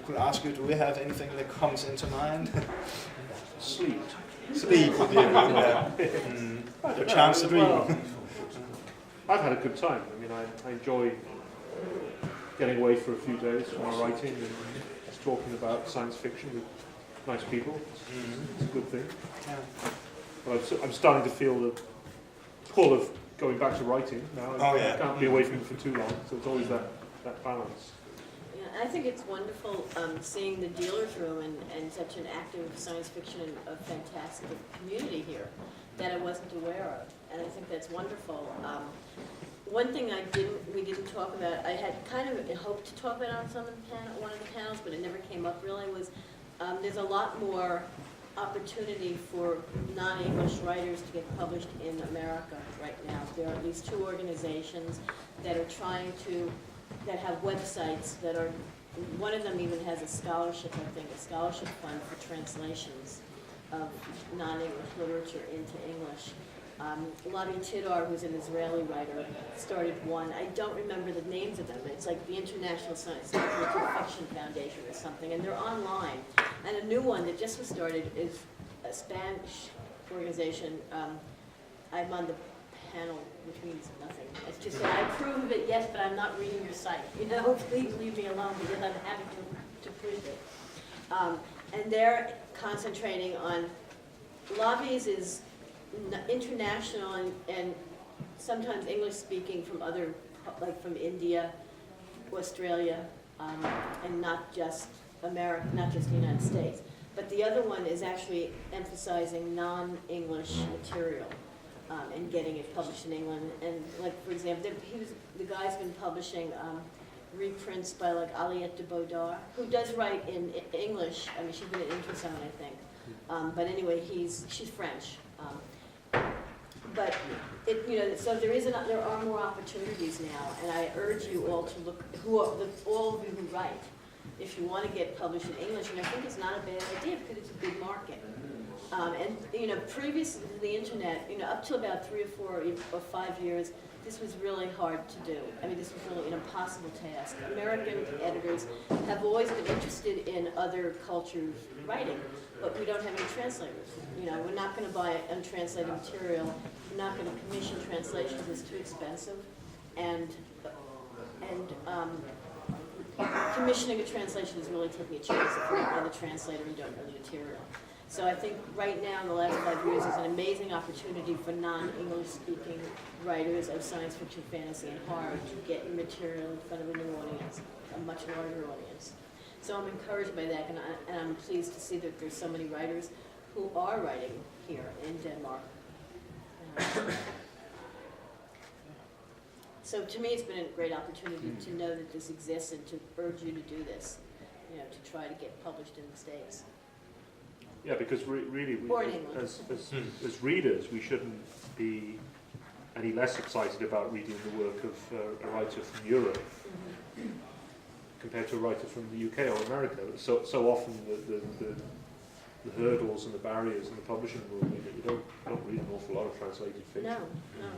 could ask you, do we have anything that comes into mind? Sleep. Sleep would be a good a chance to dream. Well, I've had a good time. I mean, I enjoy getting away for a few days from my writing and just talking about science fiction with nice people. It's a good thing. Yeah. But I'm starting to feel the pull of going back to writing now. I can't be away from it for too long, so it's always that balance. Yeah, I think it's wonderful seeing the dealer's room and such an active science fiction and fantastic community here that I wasn't aware of, and I think that's wonderful. One thing we didn't talk about, I had kind of hoped to talk about on one of the panels, but it never came up really, was there's a lot more opportunity for non-English writers to get published in America right now. There are at least 2 organizations that are trying to, that have websites that are, one of them even has a scholarship, I think, a scholarship fund for translations of non-English literature into English. Lavi Tidar, who's an Israeli writer, started one. I don't remember the names of them. It's like the International Scientific Fiction Foundation or something, and they're online. And a new one that just was started is a Spanish organization. I'm on the panel, which means nothing. It's just that I approve of it, yes, but I'm not reading your site. You know, please leave me alone because I'm having to push it. And they're concentrating on, Lavi's is international and sometimes English speaking from other, like from India, Australia, and not just America, not just the United States. But the other one is actually emphasizing non-English material and getting it published in England. And like, for example, the guy's been publishing reprints by like Aliette de Baudard, who does write in English. I mean, she's been at Intrazone, I think. But anyway, she's French. But so there are more opportunities now, and I urge you all to look. All of you who write, if you want to get published in English, and I think it's not a bad idea because it's a big market. And previous to the internet, up to about 3 or 4 or 5 years, this was really hard to do. I mean, this was really an impossible task. American editors have always been interested in other cultures' writing, but we don't have any translators. We're not going to buy untranslated material. We're not going to commission translations. It's too expensive. And commissioning a translation is really taking a chance if you're not a translator and don't know the material. So I think right now, in the last 5 years, is an amazing opportunity for non-English speaking writers of science fiction, fantasy, and horror to get your material in front of a new audience, a much larger audience. So I'm encouraged by that, and I'm pleased to see that there's so many writers who are writing here in Denmark. So to me, it's been a great opportunity to know that this exists and to urge you to do this, to try to get published in the States. Yeah, because really, as readers, we shouldn't be any less excited about reading the work of a writer from Europe compared to a writer from the UK or America. So often the hurdles and the barriers in the publishing world mean that you don't read an awful lot of translated fiction. No.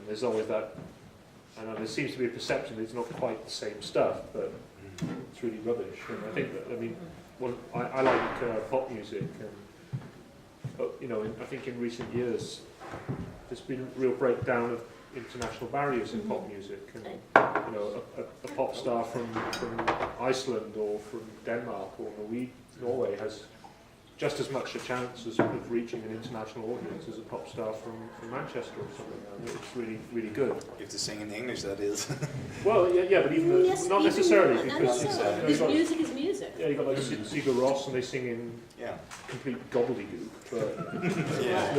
There's always that, and there seems to be a perception that it's not quite the same stuff, but it's really rubbish. And I think that, well, I like pop music, and I think in recent years there's been a real breakdown of international barriers in pop music, and a pop star from Iceland or from Denmark or Norway has just as much a chance of reaching an international audience as a pop star from Manchester or something. It's really, really good. You have to sing in English, that is. Well, yeah, but even not necessarily, because music is music. Yeah, you got like Sigur Rós, and they sing in complete gobbledygook. But